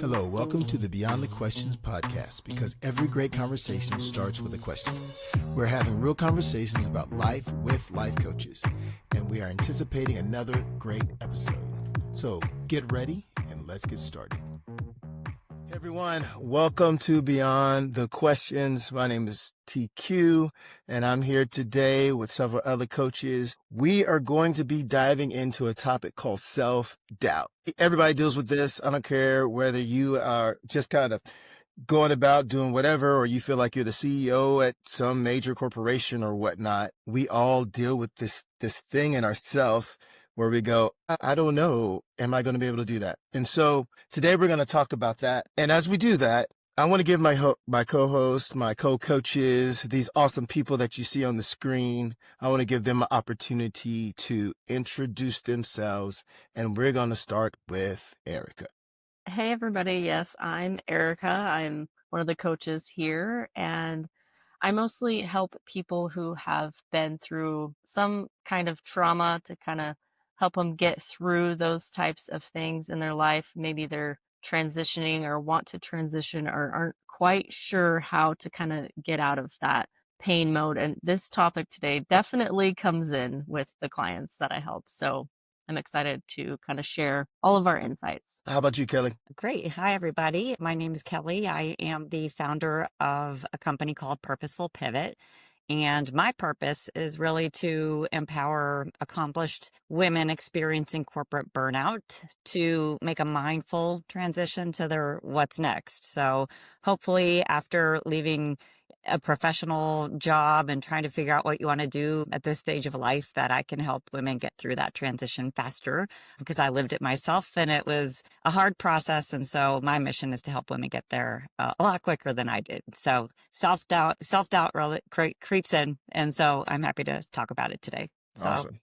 Hello, welcome to the Beyond the Questions podcast, because every great conversation starts with a question. We're having real conversations about life with life coaches, and we are anticipating another great episode. So get ready and let's get started. Hey everyone, welcome to Beyond the Questions. My name is TQ, and I'm here today with several other coaches. We are going to be diving into a topic called self-doubt. Everybody deals with this. I don't care whether you are just kind of going about doing whatever, or you feel like you're the CEO at some major corporation or whatnot. We all deal with this thing in ourselves where we go, I don't know, am I going to be able to do that? And so today we're going to talk about that. And as we do that, I want to give my co-hosts, my co-coaches, these awesome people that you see on the screen, I want to give them an opportunity to introduce themselves. And we're going to start with Ericka. Hey everybody, yes, I'm Ericka. I'm one of the coaches here, and I mostly help people who have been through some kind of trauma to kind of help them get through those types of things in their life. Maybe they're transitioning or want to transition or aren't quite sure how to kind of get out of that pain mode. And this topic today definitely comes in with the clients that I help. So I'm excited to kind of share all of our insights. How about you, Kellie? Great. Hi, everybody. My name is Kellie. I am the founder of a company called Purposeful Pivot. And my purpose is really to empower accomplished women experiencing corporate burnout to make a mindful transition to their what's next. So hopefully after leaving a professional job and trying to figure out what you want to do at this stage of life, that I can help women get through that transition faster, because I lived it myself and it was a hard process. And so my mission is to help women get there a lot quicker than I did. So self-doubt really creeps in. And so I'm happy to talk about it today. So Awesome.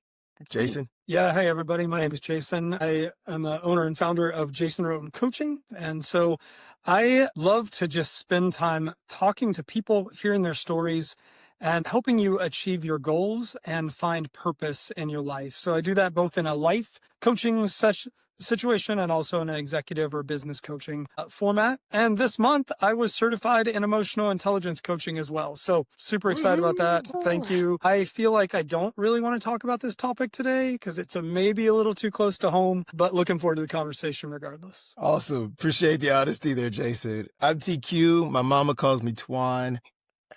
Jason? Yeah. Hi, everybody. My name is Jason. I am the owner and founder of Jason Roton Coaching. And so I love to just spend time talking to people, hearing their stories, and helping you achieve your goals and find purpose in your life. So I do that both in a life coaching situation and also in an executive or business coaching format. And this month I was certified in emotional intelligence coaching as well. So super excited about that. Thank you. I feel like I don't really want to talk about this topic today because it's maybe a little too close to home, but looking forward to the conversation regardless. Awesome. Appreciate the honesty there, Jason. I'm TQ. My mama calls me Twan.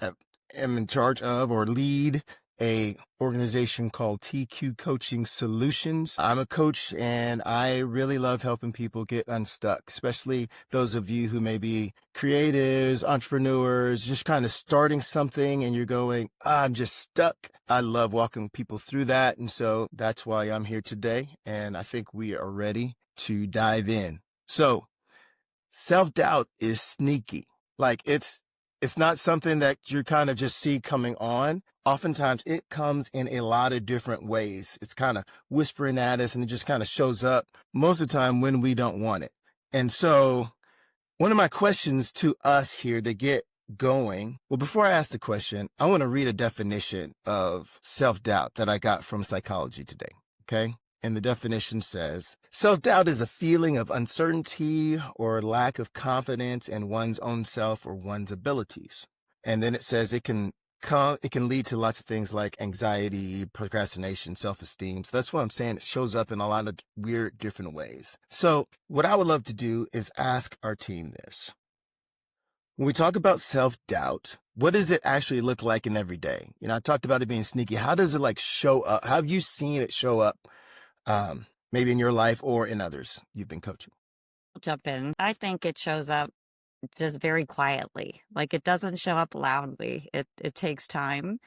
I'm in charge of or lead a organization called TQ Coaching Solutions. I'm a coach and I really love helping people get unstuck, especially those of you who may be creatives, entrepreneurs, just kind of starting something and you're going, I'm just stuck. I love walking people through that. And so that's why I'm here today. And I think we are ready to dive in. So self-doubt is sneaky. Like it's not something that you kind of just see coming on. Oftentimes it comes in a lot of different ways. It's kind of whispering at us and it just kind of shows up most of the time when we don't want it. And so one of my questions to us here to get going, well, before I ask the question, I want to read a definition of self-doubt that I got from Psychology Today. Okay. And the definition says, self-doubt is a feeling of uncertainty or lack of confidence in one's own self or one's abilities. And then it says it can lead to lots of things like anxiety, procrastination, self-esteem. So that's what I'm saying. It shows up in a lot of weird different ways. So what I would love to do is ask our team this. When we talk about self-doubt, what does it actually look like in every day? You know, I talked about it being sneaky. How does it like show up? How have you seen it show up? Maybe in your life or in others you've been coaching? I'll jump in. I think it shows up just very quietly. Like it doesn't show up loudly. It takes time.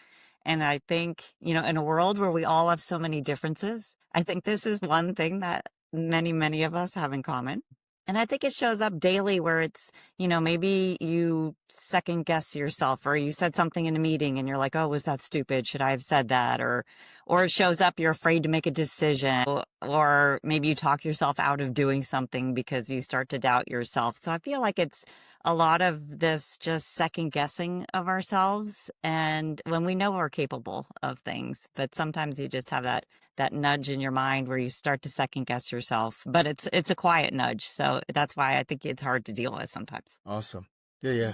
And I think, in a world where we all have so many differences, I think this is one thing that many of us have in common. And I think it shows up daily where it's, maybe you second guess yourself, or you said something in a meeting and you're like, oh, was that stupid? Should I have said that? Or it shows up, you're afraid to make a decision, or maybe you talk yourself out of doing something because you start to doubt yourself. So I feel like it's a lot of this just second guessing of ourselves. And when we know we're capable of things, but sometimes you just have that nudge in your mind where you start to second guess yourself. But it's a quiet nudge. So that's why I think it's hard to deal with sometimes. Awesome. Yeah. Yeah.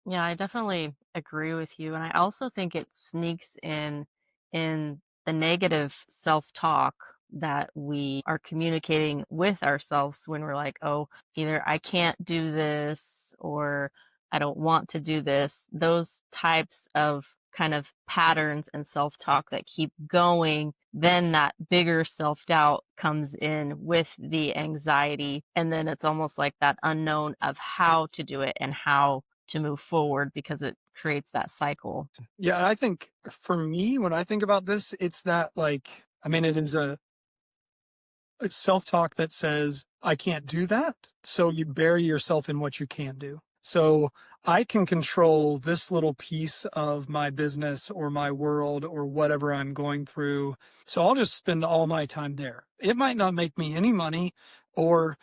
Yeah, I definitely agree with you. And I also think it sneaks in the negative self-talk that we are communicating with ourselves when we're like, oh, either I can't do this or I don't want to do this. Those types of kind of patterns and self-talk that keep going, then that bigger self-doubt comes in with the anxiety. And then it's almost like that unknown of how to do it and how to move forward because it creates that cycle. Yeah, I think for me, when I think about this, it's that it is a self-talk that says, I can't do that. So you bury yourself in what you can do. So I can control this little piece of my business or my world or whatever I'm going through. So I'll just spend all my time there. It might not make me any money or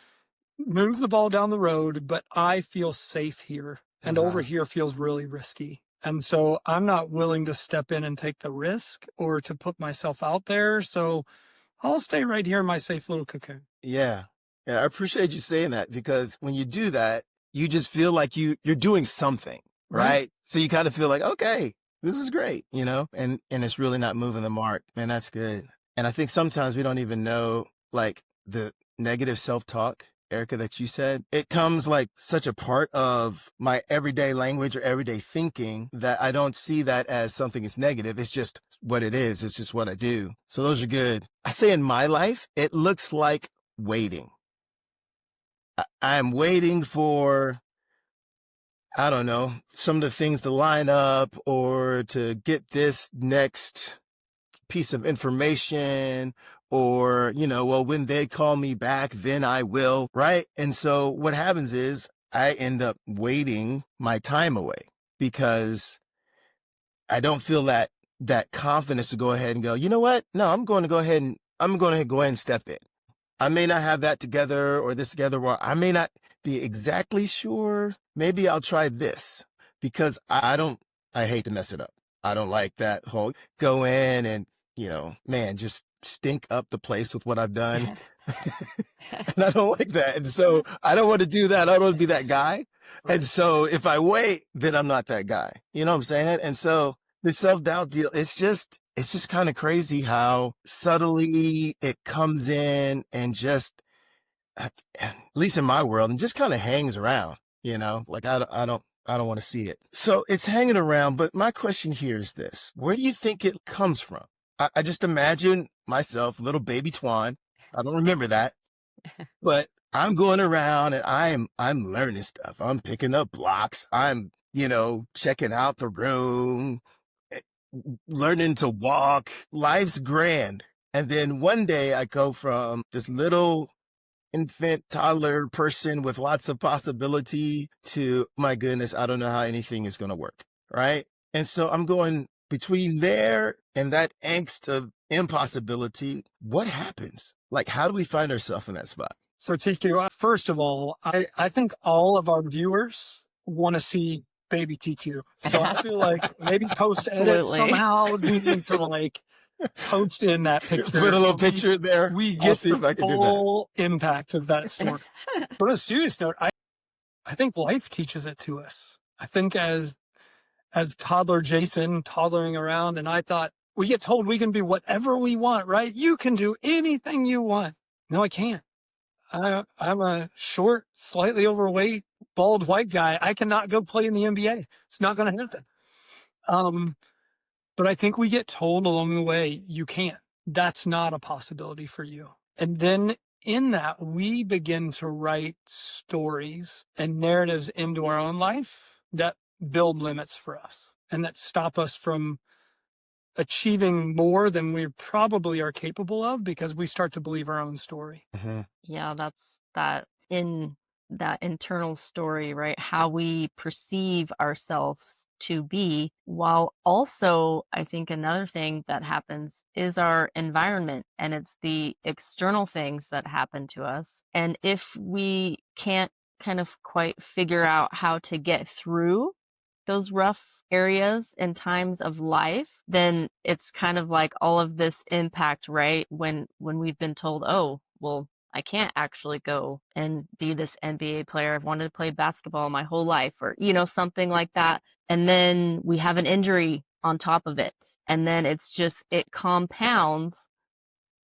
move the ball down the road, but I feel safe here. And over here feels really risky. And so I'm not willing to step in and take the risk or to put myself out there. So I'll stay right here in my safe little cocoon. Yeah. I appreciate you saying that, because when you do that, you just feel like you're doing something, right? So you kind of feel like, okay, this is great, and it's really not moving the mark. Man, that's good. And I think sometimes we don't even know, like, the negative self-talk, Ericka, that you said, it comes like such a part of my everyday language or everyday thinking that I don't see that as something that's negative. It's just what it is. It's just what I do. So those are good. I say in my life, it looks like waiting. I'm waiting for, I don't know, some of the things to line up or to get this next piece of information, or, well, when they call me back, then I will, right? And so what happens is I end up waiting my time away because I don't feel that confidence to go ahead and go, you know what? No, I'm going to go ahead and step in. I may not have that together or this together, or I may not be exactly sure. Maybe I'll try this, because I hate to mess it up. I don't like that whole go in and, just stink up the place with what I've done. And I don't like that. And so I don't want to do that. I don't want to be that guy. Right. And so if I wait, then I'm not that guy. You know what I'm saying? And so the self-doubt deal, it's just kind of crazy how subtly it comes in and just, at least in my world, and just kind of hangs around, like I don't want to see it. So it's hanging around. But my question here is this: where do you think it comes from? I just imagine myself, little baby Twan. I don't remember that, but I'm going around and I'm learning stuff. I'm picking up blocks. I'm, checking out the room, learning to walk. Life's grand. And then one day I go from this little infant, toddler person with lots of possibility to, my goodness, I don't know how anything is going to work. Right. And so I'm going between there and that angst of impossibility. What happens? Like, how do we find ourselves in that spot? So TQ, first of all, I think all of our viewers want to see baby TQ. So I feel like maybe post edit somehow. We need to post in that picture. Put a little picture there. We get the full impact of that story. But on a serious note, I think life teaches it to us. I think as toddler Jason toddling around, and I thought, we get told we can be whatever we want, right? You can do anything you want. No, I can't. I'm a short, slightly overweight, bald white guy. I cannot go play in the NBA. It's not going to happen. But I think we get told along the way, you can't. That's not a possibility for you. And then in that, we begin to write stories and narratives into our own life that build limits for us and that stop us from achieving more than we probably are capable of, because we start to believe our own story. Mm-hmm. Yeah, that's that internal story, right? How we perceive ourselves to be, while also, I think another thing that happens is our environment, and it's the external things that happen to us. And if we can't kind of quite figure out how to get through those rough areas and times of life, then it's kind of like all of this impact, right? When we've been told, oh, well, I can't actually go and be this NBA player. I've wanted to play basketball my whole life, or, something like that. And then we have an injury on top of it. And then it compounds,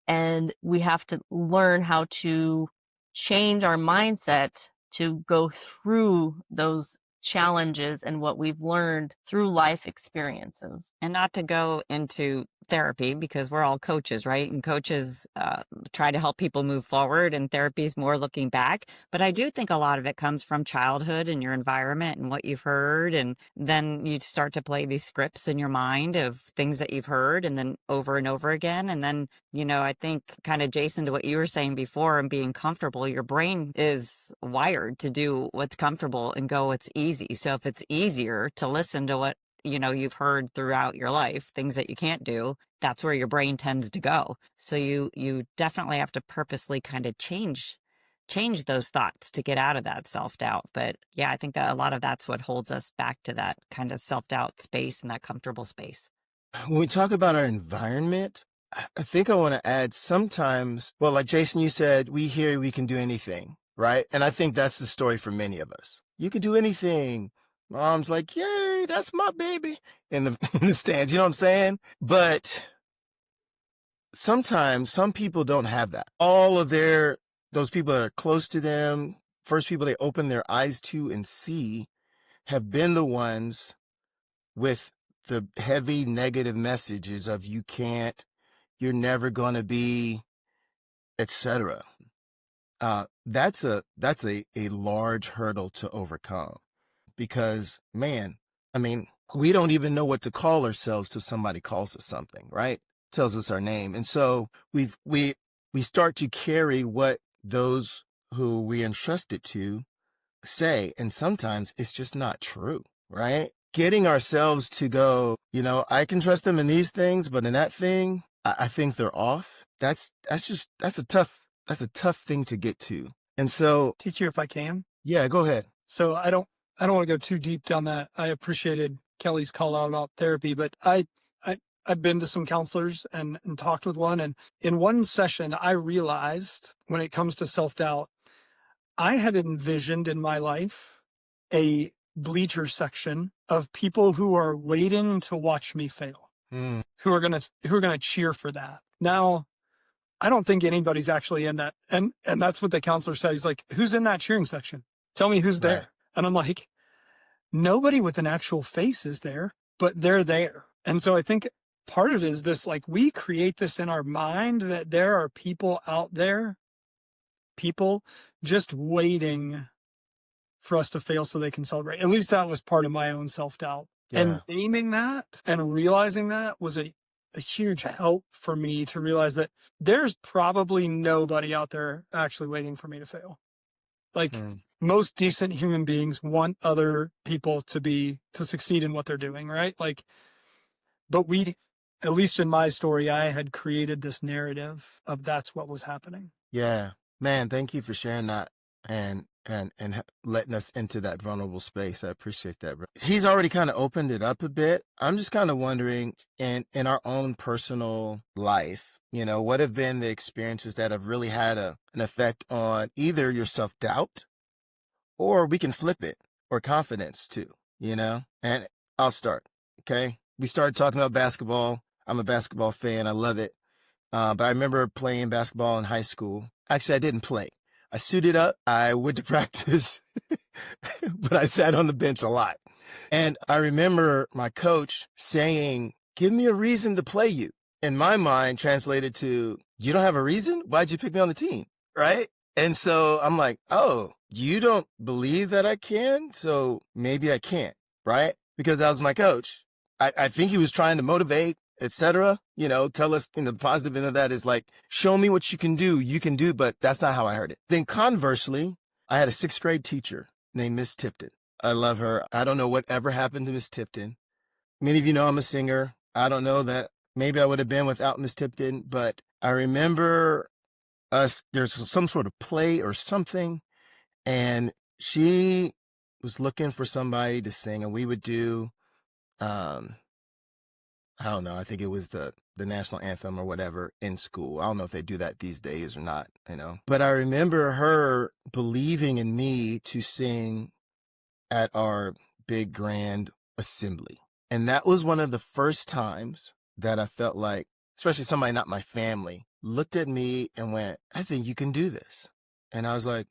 and we have to learn how to change our mindset to go through those challenges and what we've learned through life experiences. And not to go into therapy, because we're all coaches, right? And coaches try to help people move forward, and therapy is more looking back. But I do think a lot of it comes from childhood and your environment and what you've heard. And then you start to play these scripts in your mind of things that you've heard, and then over and over again. And then, I think kind of Jason, to what you were saying before and being comfortable, your brain is wired to do what's comfortable and go what's easy. So if it's easier to listen to what you've heard throughout your life, things that you can't do, that's where your brain tends to go. So you definitely have to purposely kind of change those thoughts to get out of that self-doubt. But yeah, I think that a lot of that's what holds us back to that kind of self-doubt space and that comfortable space. When we talk about our environment, I think I want to add sometimes, well, like Jason, you said, we hear we can do anything, right? And I think that's the story for many of us. You can do anything. Mom's like, yay, that's my baby in the stands. You know what I'm saying? But sometimes some people don't have that. All of those people that are close to them, first people they open their eyes to and see, have been the ones with the heavy negative messages of you can't, you're never going to be, etc. That's a large hurdle to overcome. Because, man, I mean, we don't even know what to call ourselves till somebody calls us something, right? Tells us our name. And so we start to carry what those who we entrusted to say. And sometimes it's just not true, right? Getting ourselves to go, I can trust them in these things, but in that thing, I think they're off. That's a tough thing to get to. And so, Teach you if I can. Yeah, go ahead. So I don't want to go too deep down that. I appreciated Kellie's call out about therapy, but I've been to some counselors and talked with one. And in one session, I realized when it comes to self-doubt, I had envisioned in my life a bleacher section of people who are waiting to watch me fail, who are gonna cheer for that. Now, I don't think anybody's actually in that. And that's what the counselor said. He's like, who's in that cheering section? Tell me who's there. Right. And I'm like, nobody with an actual face is there, but they're there. And so I think part of it is this, like, we create this in our mind that there are people out there, people just waiting for us to fail so they can celebrate. At least that was part of my own self-doubt. Yeah. And naming that and realizing that was a huge help for me to realize that there's probably nobody out there actually waiting for me to fail. Like, most decent human beings want other people to succeed in what they're doing, right? Like, but at least in my story, I had created this narrative of that's what was happening. Yeah, man, thank you for sharing that and letting us into that vulnerable space. I appreciate that, bro. He's already kind of opened it up a bit. I'm just kind of wondering in our own personal life, what have been the experiences that have really had an effect on either your self-doubt, or we can flip it, or confidence too, And I'll start, okay? We started talking about basketball. I'm a basketball fan. I love it. But I remember playing basketball in high school. Actually, I didn't play. I suited up. I went to practice, but I sat on the bench a lot. And I remember my coach saying, give me a reason to play you. In my mind, translated to, you don't have a reason? Why'd you pick me on the team? Right? And so I'm like, oh, you don't believe that I can? So maybe I can't, right? Because that was my coach. I think he was trying to motivate, etc. Tell us, the positive end of that is like, show me what you can do, but that's not how I heard it. Then conversely, I had a 6th grade teacher named Miss Tipton. I love her. I don't know whatever happened to Miss Tipton. Many of you know I'm a singer. I don't know that maybe I would have been without Miss Tipton, but I remember there's some sort of play or something, and she was looking for somebody to sing, and we would do um, I don't know. I think it was the national anthem or whatever in school. I don't know if they do that these days or not, But I remember her believing in me to sing at our big grand assembly. And that was one of the first times that I felt like, especially somebody not my family, looked at me and went, I think you can do this. And I was like,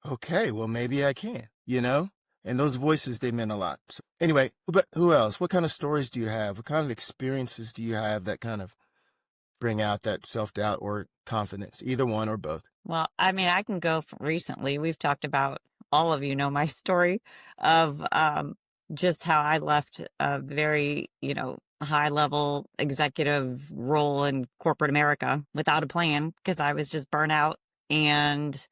okay, well, maybe I can, And those voices, they meant a lot. So anyway, but who else? What kind of stories do you have? What kind of experiences do you have that kind of bring out that self-doubt or confidence? Either one or both. Well, I mean, I can go from recently. We've talked about, all of you know my story of just how I left a very, high level executive role in corporate America without a plan because I was just burnt out and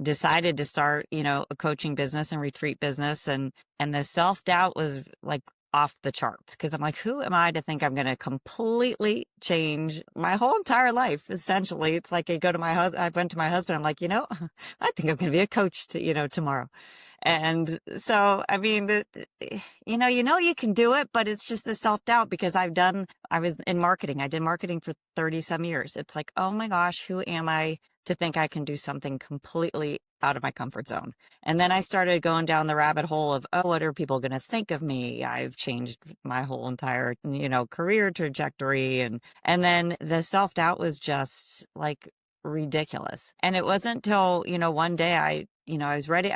decided to start, a coaching business and retreat business. And the self-doubt was like off the charts because I'm like, who am I to think I'm going to completely change my whole entire life? Essentially, it's like I went to my husband. I'm like, I think I'm going to be a coach tomorrow. And so, I mean, you can do it, but it's just the self-doubt because I was in marketing. I did marketing for 30 some years. It's like, oh my gosh, who am I to think I can do something completely out of my comfort zone? And then I started going down the rabbit hole of, oh, what are people going to think of me? I've changed my whole entire, career trajectory. And then the self-doubt was just like ridiculous. And it wasn't until, one day I was ready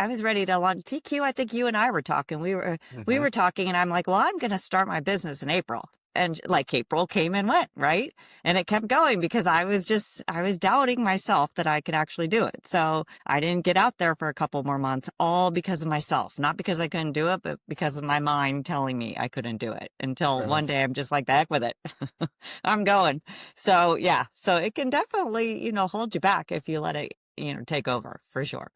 to launch TQ. I think you and I were talking. We were talking and I'm like, well, I'm going to start my business in April. And like April came and went, right? And it kept going because I was doubting myself that I could actually do it. So I didn't get out there for a couple more months, all because of myself, not because I couldn't do it, but because of my mind telling me I couldn't do it until one day I'm just like, the heck with it. I'm going. So yeah. So it can definitely, hold you back if you let it, take over for sure.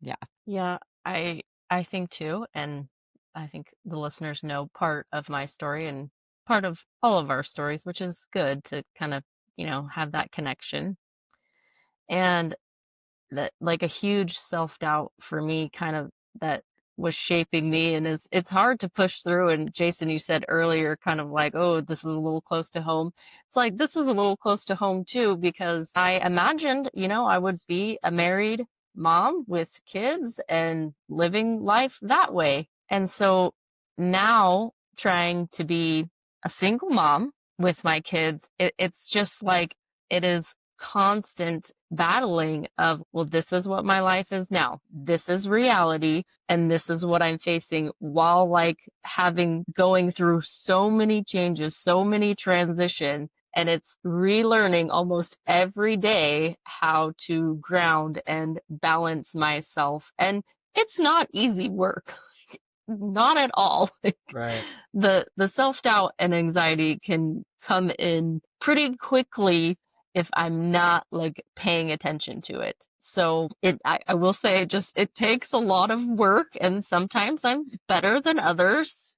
Yeah. Yeah, I think too, and I think the listeners know part of my story and part of all of our stories, which is good to kind of, have that connection. And that like a huge self-doubt for me kind of that was shaping me, and it's hard to push through. And Jason, you said earlier kind of like, oh, this is a little close to home. It's like this is a little close to home too, because I imagined, I would be a married mom with kids and living life that way. And so now trying to be a single mom with my kids, it's just like it is constant battling of, well, this is what my life is now. This is reality. And this is what I'm facing while like going through so many changes, so many transition. And it's relearning almost every day how to ground and balance myself. And it's not easy work. Not at all. Right. The self-doubt and anxiety can come in pretty quickly if I'm not like paying attention to it. So I will say it takes a lot of work, and sometimes I'm better than others.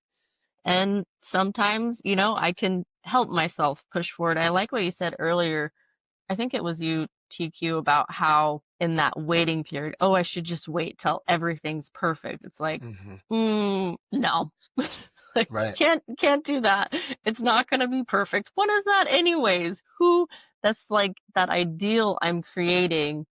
And sometimes, I can help myself push forward. I like what you said earlier. I think it was you, TQ, about how in that waiting period, oh, I should just wait till everything's perfect. It's like, no. Like, Right. can't do that. It's not going to be perfect. What is that anyways? That's like that ideal I'm creating,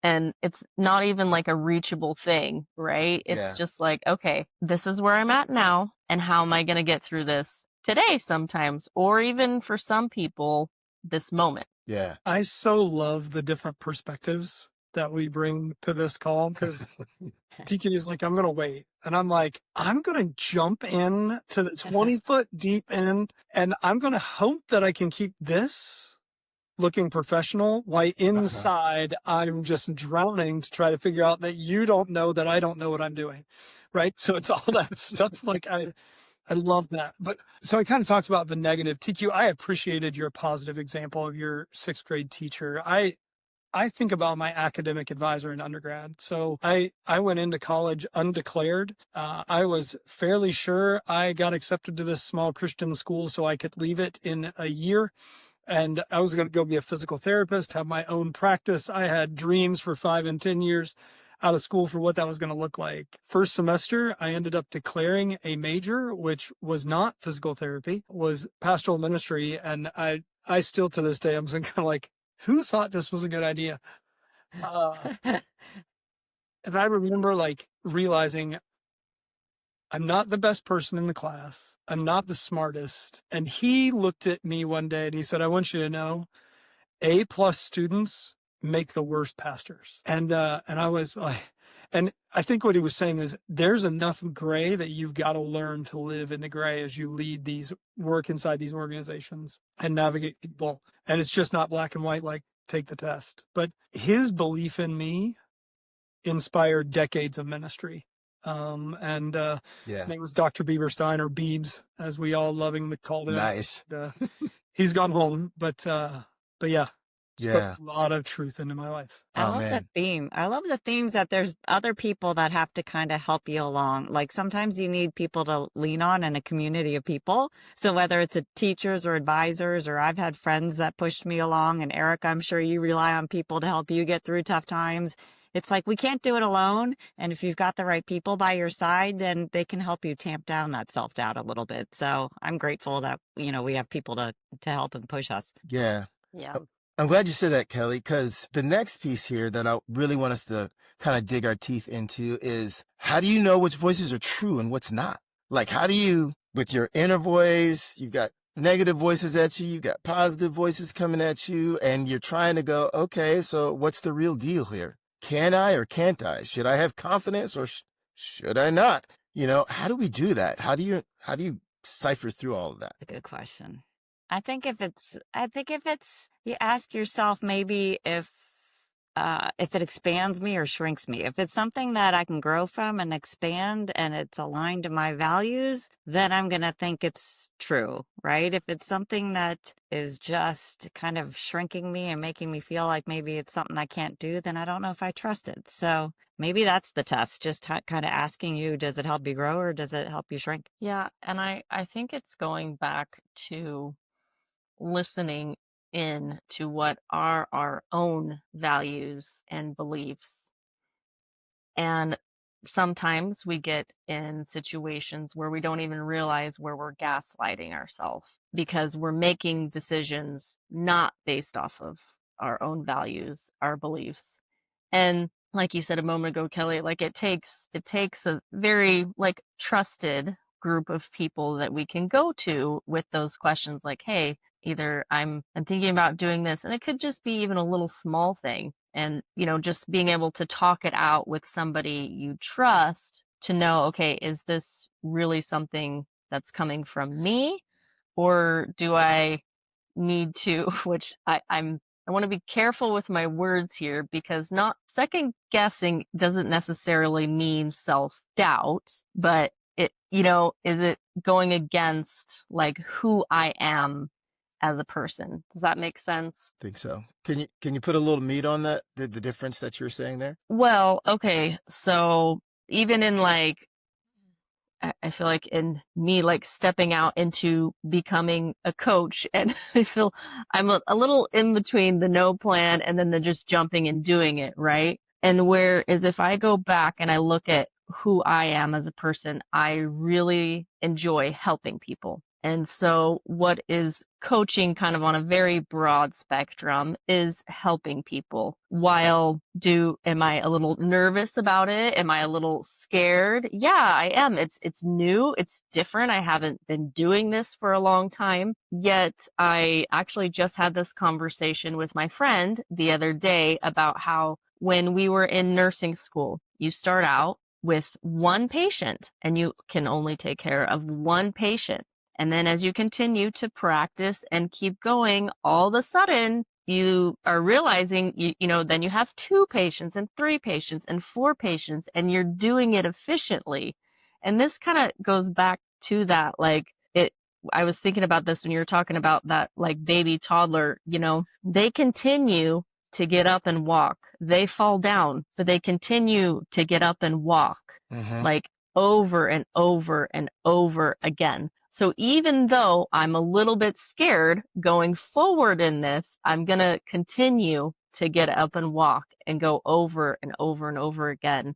and it's not even like a reachable thing, right? It's just like, okay, this is where I'm at now, and how am I going to get through this today sometimes, or even for some people, this moment. Yeah. I so love the different perspectives that we bring to this call because TK is like, I'm going to wait. And I'm like, I'm going to jump in to the 20-foot deep end, and I'm going to hope that I can keep this looking professional while inside I'm just drowning to try to figure out that you don't know that I don't know what I'm doing. Right. So it's all that stuff. Like I love that. But so it kind of talks about the negative. TQ, I appreciated your positive example of your 6th grade teacher. I think about my academic advisor in undergrad. So I went into college undeclared. I was fairly sure I got accepted to this small Christian school so I could leave it in a year. And I was going to go be a physical therapist, have my own practice. I had dreams for 5 and 10 years. out of school for what that was going to look like. First semester, I ended up declaring a major, which was not physical therapy, was pastoral ministry. And I still to this day, I'm kind of like, who thought this was a good idea? And I remember like realizing I'm not the best person in the class. I'm not the smartest. And he looked at me one day and he said, I want you to know A+ students make the worst pastors. And I was like, and I think what he was saying is there's enough gray that you've got to learn to live in the gray as you lead these work inside these organizations and navigate people. And it's just not black and white, like take the test. But his belief in me inspired decades of ministry. His name was Dr. Bieberstein, or Biebs, as we all lovingly called him. Nice. He's gone home, but yeah, spoke Yeah. a lot of truth into my life. I Oh, love man. that theme. I love the themes that there's other people that have to kind of help you along. Like sometimes you need people to lean on in a community of people. So whether it's teachers or advisors, or I've had friends that pushed me along, and Eric, I'm sure you rely on people to help you get through tough times. It's like we can't do it alone. And if you've got the right people by your side, then they can help you tamp down that self-doubt a little bit. So I'm grateful that, we have people to help and push us. Yeah. Yeah. I'm glad you said that, Kelly, because the next piece here that I really want us to kind of dig our teeth into is how do you know which voices are true and what's not? Like, how do you, with your inner voice, you've got negative voices at you, you've got positive voices coming at you, and you're trying to go, okay, so what's the real deal here? Can I or can't I? Should I have confidence or should I not? How do we do that? How do you cipher through all of that? A good question. I think if it's, you ask yourself maybe if it expands me or shrinks me. If it's something that I can grow from and expand and it's aligned to my values, then I'm going to think it's true, right? If it's something that is just kind of shrinking me and making me feel like maybe it's something I can't do, then I don't know if I trust it. So maybe that's the test, just kind of asking you, does it help you grow or does it help you shrink? Yeah. And I think it's going back to listening in to what are our own values and beliefs. And sometimes we get in situations where we don't even realize where we're gaslighting ourselves because we're making decisions not based off of our own values, our beliefs. And like you said a moment ago, Kelly, like it takes a very like trusted group of people that we can go to with those questions like, hey, either I'm thinking about doing this, and it could just be even a little small thing. And, just being able to talk it out with somebody you trust to know, okay, is this really something that's coming from me? Or do I need to, which I want to be careful with my words here because not second guessing doesn't necessarily mean self-doubt, but is it going against like who I am as a person? Does that make sense? I think so. Can you put a little meat on that, the difference that you're saying there? Well, okay. So even in like, I feel like in me like stepping out into becoming a coach, and I feel I'm a little in between the no plan and then the just jumping and doing it, right? And whereas if I go back and I look at who I am as a person, I really enjoy helping people. And so what is coaching kind of on a very broad spectrum is helping people. Am I a little nervous about it? Am I a little scared? Yeah, I am. It's new. It's different. I haven't been doing this for a long time. Yet I actually just had this conversation with my friend the other day about how when we were in nursing school, you start out with one patient and you can only take care of one patient. And then as you continue to practice and keep going, all of a sudden you are realizing, then you have 2 patients and 3 patients and 4 patients, and you're doing it efficiently. And this kind of goes back to that, I was thinking about this when you were talking about that, like baby toddler, they continue to get up and walk. They fall down, but they continue to get up and walk, like over and over and over again. So even though I'm a little bit scared going forward in this, I'm going to continue to get up and walk and go over and over and over again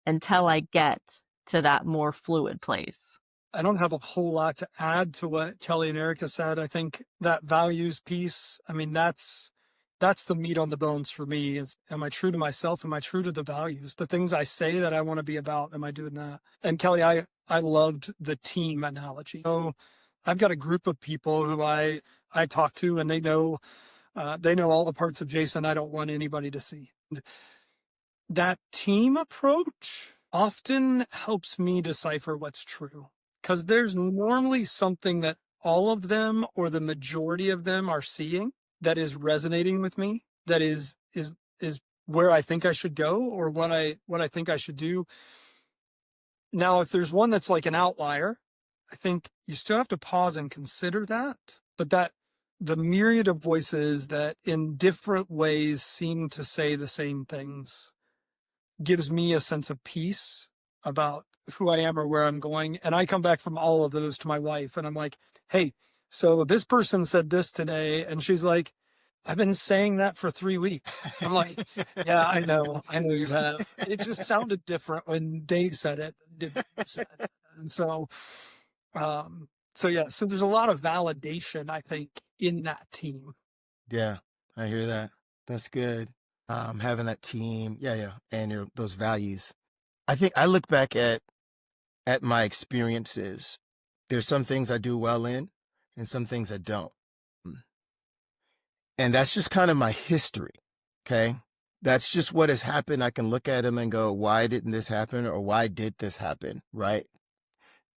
until I get to that more fluid place. I don't have a whole lot to add to what Kellie and Ericka said. I think that values piece, I mean, that's the meat on the bones for me is, am I true to myself? Am I true to the values? The things I say that I want to be about, am I doing that? And Kellie, I loved the team analogy. So I've got a group of people who I talk to, and they know all the parts of Jason I don't want anybody to see. That team approach often helps me decipher what's true, because there's normally something that all of them or the majority of them are seeing that is resonating with me, that is where I think I should go or what I think I should do. Now, if there's one that's like an outlier, I think you still have to pause and consider that. But that the myriad of voices that in different ways seem to say the same things gives me a sense of peace about who I am or where I'm going. And I come back from all of those to my wife and I'm like, hey, so this person said this today. And she's like, I've been saying that for 3 weeks. I'm like, yeah, I know you have. It just sounded different when Dave said it. And so there's a lot of validation, I think, in that team. Yeah, I hear that. That's good. Having that team, and those values. I think I look back at my experiences. There's some things I do well in, and some things I don't. And that's just kind of my history. Okay, that's just what has happened. I can look at them and go, "Why didn't this happen?" or "Why did this happen?" Right?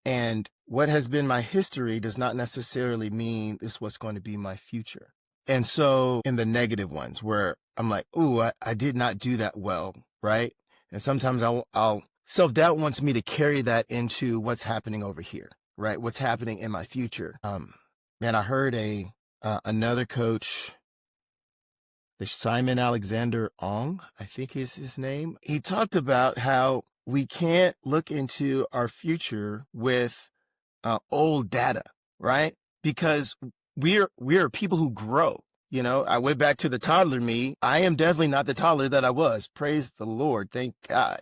And what has been my history does not necessarily mean this is what's going to be my future. And so in the negative ones where I'm like, ooh, I did not do that well, right? And sometimes I'll self-doubt wants me to carry that into what's happening over here, right? What's happening in my future. Man, I heard another coach, the Simon Alexander Ong, I think is his name. He talked about how we can't look into our future with old data, right? Because we are people who grow. You know, I went back to the toddler me. I am definitely not the toddler that I was. Praise the Lord. Thank God.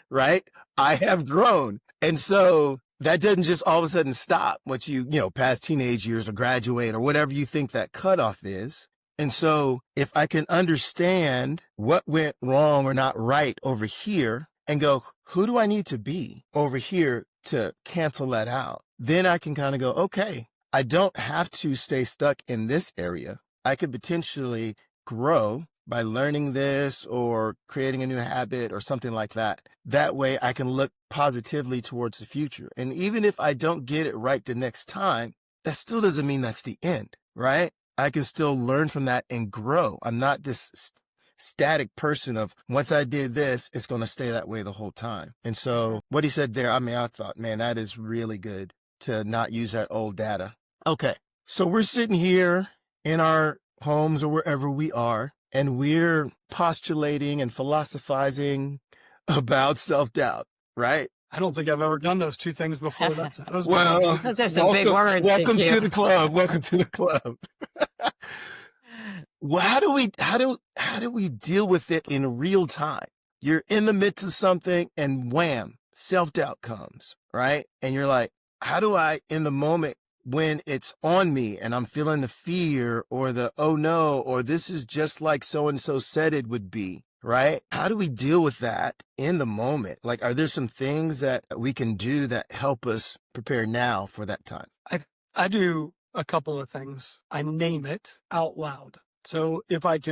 Right? I have grown. And so that doesn't just all of a sudden stop once you past teenage years or graduate or whatever you think that cutoff is. And so if I can understand what went wrong or not right over here and go, who do I need to be over here to cancel that out? Then I can kind of go, okay, I don't have to stay stuck in this area. I could potentially grow by learning this or creating a new habit or something like that. That way I can look positively towards the future. And even if I don't get it right the next time, that still doesn't mean that's the end, right? I can still learn from that and grow. I'm not this static person of once I did this, it's going to stay that way the whole time. And so what he said there, I mean, I thought, man, that is really good to not use that old data. Okay, so we're sitting here in our homes or wherever we are, and we're postulating and philosophizing about self-doubt, right? I don't think I've ever done those two things before. Well, those are some big words. Welcome to the club. Welcome to the club. Well, how do we deal with it in real time? You're in the midst of something and wham, self-doubt comes, right? And you're like, how do I, in the moment when it's on me and I'm feeling the fear or the, oh no, or this is just like so-and-so said it would be, right? How do we deal with that in the moment? Like, are there some things that we can do that help us prepare now for that time? I do a couple of things. I name it out loud. So if it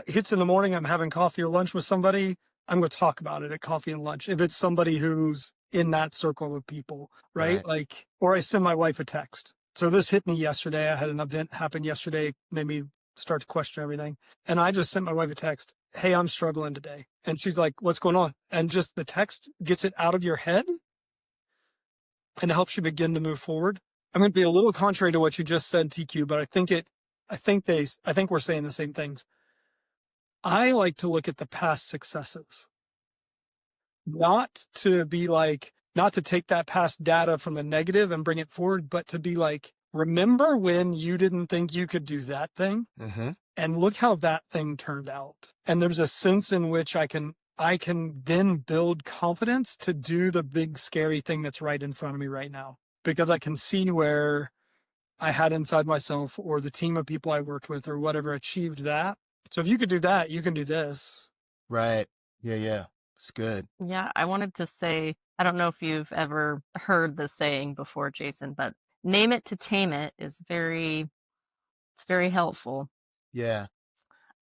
hits in the morning, I'm having coffee or lunch with somebody, I'm going to talk about it at coffee and lunch. If it's somebody who's in that circle of people, right? Like, or I send my wife a text. So this hit me yesterday. I had an event happen yesterday, made me start to question everything. And I just sent my wife a text. Hey, I'm struggling today. And she's like, what's going on? And just the text gets it out of your head and helps you begin to move forward. I'm going to be a little contrary to what you just said, TQ, but I think we're saying the same things. I like to look at the past successes, not to take that past data from the negative and bring it forward, but to be like, remember when you didn't think you could do that thing? Mm-hmm. And look how that thing turned out. And there's a sense in which I can then build confidence to do the big scary thing that's right in front of me right now, because I can see where I had inside myself or the team of people I worked with or whatever achieved that. So if you could do that, you can do this. Right. Yeah. It's good. Yeah, I wanted to say, I don't know if you've ever heard the saying before, Jason, but name it to tame it is it's very helpful. Yeah.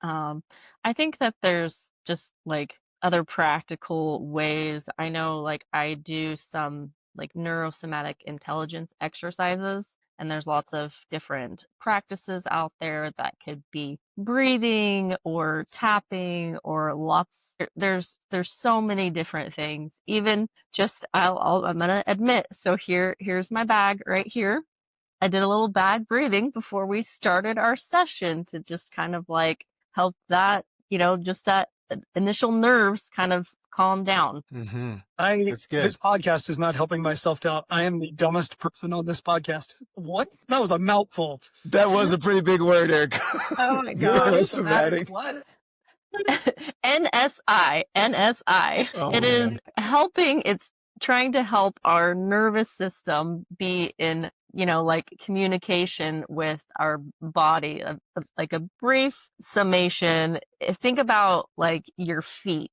I think that there's just like other practical ways. I know like I do some like neurosomatic intelligence exercises, and there's lots of different practices out there that could be breathing or tapping or there's so many different things. Even just I'm gonna admit, so here's my bag right here. I did a little bag breathing before we started our session to just kind of like help that, just that initial nerves kind of calm down. Mm-hmm. This podcast is not helping my self-doubt. I am the dumbest person on this podcast. What? That was a mouthful. That was a pretty big word, Eric. Oh my God. Somatic. What? NSI. Oh, It is helping, it's trying to help our nervous system be in, like communication with our body. Like a brief summation. Think about like your feet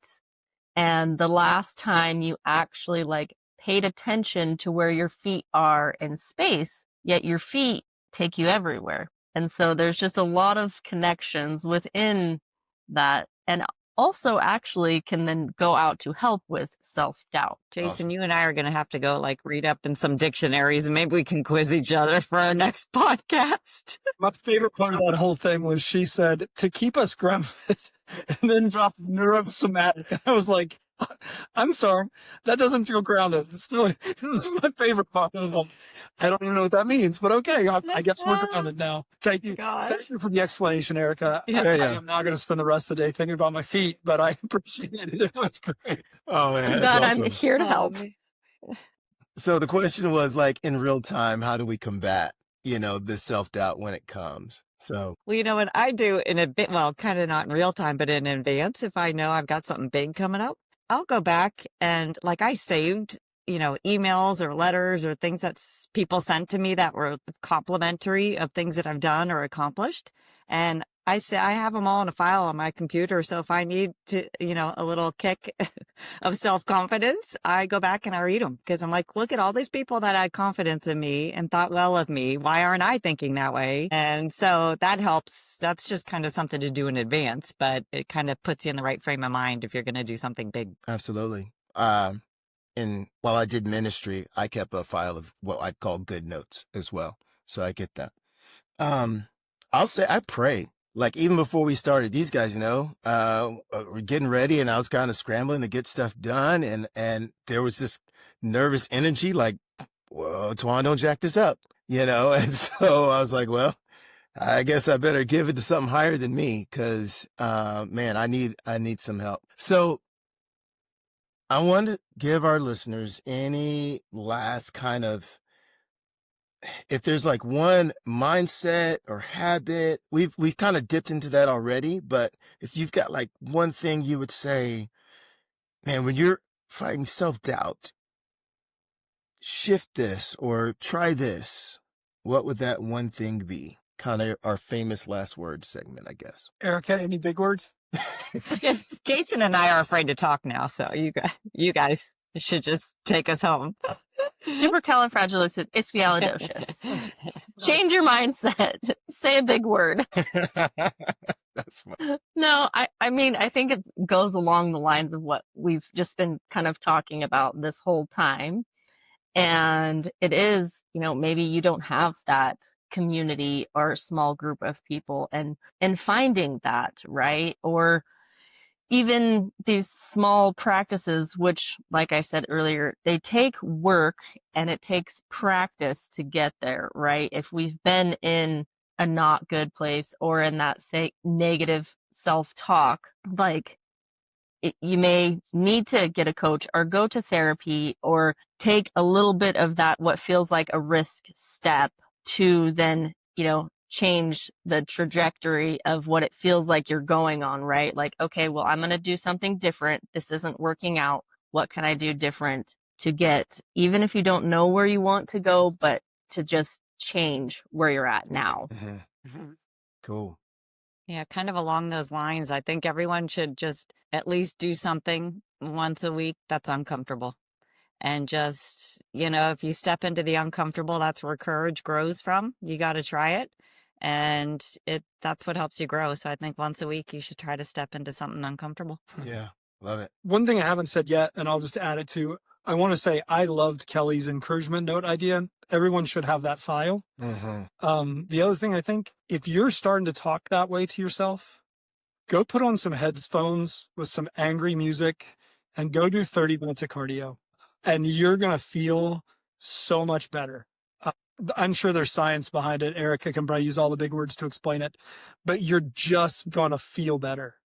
and the last time you actually like paid attention to where your feet are in space, yet your feet take you everywhere. And so there's just a lot of connections within that, and also actually can then go out to help with self-doubt. Jason, you and I are going to have to go like read up in some dictionaries, and maybe we can quiz each other for our next podcast. My favorite part of that whole thing was she said to keep us grounded and then dropped neurosomatic. I was like, I'm sorry, that doesn't feel grounded. This is my favorite part of them. I don't even know what that means, but okay, I guess we're grounded now. Thank you. Thank you for the explanation, Ericka. Yeah. I am not going to spend the rest of the day thinking about my feet, but I appreciated it. It was great. Oh, man. God, That's awesome. I'm here to help. So the question was like, in real time, how do we combat, this self-doubt when it comes? So, well, you know what I do in a bit, well, kind of not in real time, but in advance, if I know I've got something big coming up, I'll go back and like I saved, emails or letters or things that people sent to me that were complimentary of things that I've done or accomplished. And I say I have them all in a file on my computer. So if I need to, a little kick of self-confidence, I go back and I read them because I'm like, look at all these people that had confidence in me and thought well of me. Why aren't I thinking that way? And so that helps. That's just kind of something to do in advance, but it kind of puts you in the right frame of mind if you're going to do something big. absolutely. And while I did ministry, I kept a file of what I'd call good notes as well. So I get that. I'll say I pray. Like even before we started, these guys, we're getting ready, and I was kind of scrambling to get stuff done, and there was this nervous energy, like, "Whoa, Twan, don't jack this up," And so I was like, "Well, I guess I better give it to something higher than me, because, man, I need some help." So I want to give our listeners any last kind of, if there's like one mindset or habit, we've kind of dipped into that already, but if you've got like one thing you would say, man, when you're fighting self-doubt, shift this or try this, what would that one thing be? Kind of our famous last word segment, I guess. Ericka, any big words? Jason and I are afraid to talk now, so you guys should just take us home. Supercalifragilisticexpialidocious. Change your mindset. Say a big word. That's fun. No, I mean, I think it goes along the lines of what we've just been kind of talking about this whole time. And it is, maybe you don't have that community or small group of people, and finding that, right? Or even these small practices, which, like I said earlier, they take work and it takes practice to get there, right? If we've been in a not good place or in that, say, negative self-talk, like you may need to get a coach or go to therapy or take a little bit of that, what feels like a risk step, to then, change the trajectory of what it feels like you're going on, right? Like, okay, well, I'm going to do something different. This isn't working out. What can I do different to get, even if you don't know where you want to go, but to just change where you're at now? Cool. Yeah, kind of along those lines, I think everyone should just at least do something once a week that's uncomfortable. And just, if you step into the uncomfortable, that's where courage grows from. You got to try it. And that's what helps you grow. So I think once a week, you should try to step into something uncomfortable. Yeah. Love it. One thing I haven't said yet, and I'll just add it to, I want to say I loved Kellie's encouragement note idea. Everyone should have that file. The other thing I think, if you're starting to talk that way to yourself, go put on some headphones with some angry music and go do 30 minutes of cardio. And you're going to feel so much better. I'm sure there's science behind it. Ericka can probably use all the big words to explain it, but you're just going to feel better.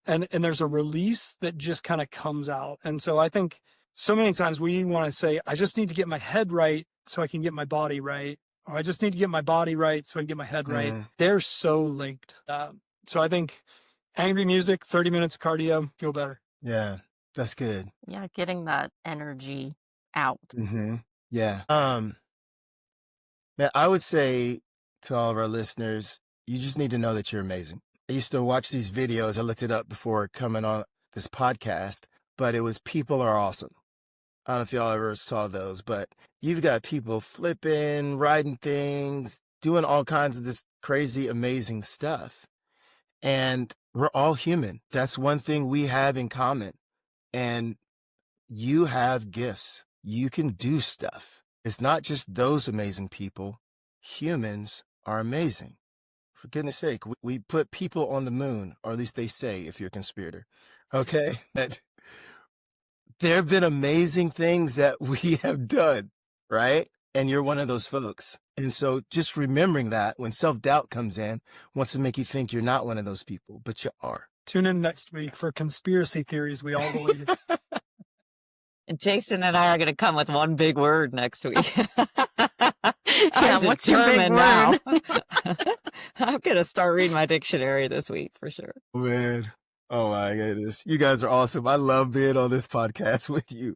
And there's a release that just kind of comes out. And so I think so many times we want to say, I just need to get my head right so I can get my body right. Or I just need to get my body right so I can get my head right. They're so linked. So I think angry music, 30 minutes of cardio, feel better. Yeah, that's good. Yeah, getting that energy out. Yeah. Man, I would say to all of our listeners, you just need to know that you're amazing. I used to watch these videos. I looked it up before coming on this podcast, but it was People Are Awesome. I don't know if y'all ever saw those, but you've got people flipping, riding things, doing all kinds of this crazy, amazing stuff. And we're all human. That's one thing we have in common. And you have gifts. You can do stuff. It's not just those amazing people. Humans are amazing. For goodness sake, we put people on the moon, or at least they say, if you're a conspirator. Okay? That there have been amazing things that we have done, right? And you're one of those folks. And so just remembering that when self-doubt comes in, wants to make you think you're not one of those people, but you are. Tune in next week for conspiracy theories we all believe. And Jason and I are going to come with one big word next week. Yeah, what's your big now. I'm going to start reading my dictionary this week for sure. Man, oh my goodness. You guys are awesome. I love being on this podcast with you.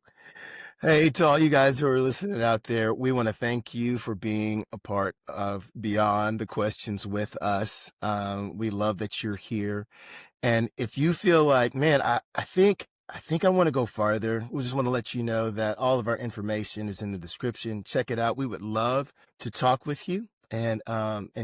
Hey, to all you guys who are listening out there, we want to thank you for being a part of Beyond the Questions with us. We love that you're here. And if you feel like, man, I think I want to go farther, we just want to let you know that all of our information is in the description. Check it out. We would love to talk with you and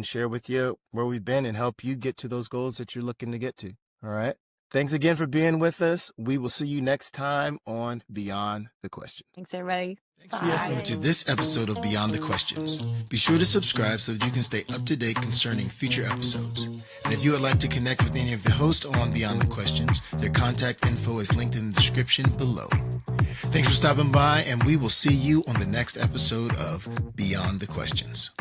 share with you where we've been and help you get to those goals that you're looking to get to. All right. Thanks again for being with us. We will see you next time on Beyond the Question. Thanks, everybody. Thanks for listening to this episode of Beyond the Questions. Be sure to subscribe so that you can stay up to date concerning future episodes. And if you would like to connect with any of the hosts on Beyond the Questions, their contact info is linked in the description below. Thanks for stopping by, and we will see you on the next episode of Beyond the Questions.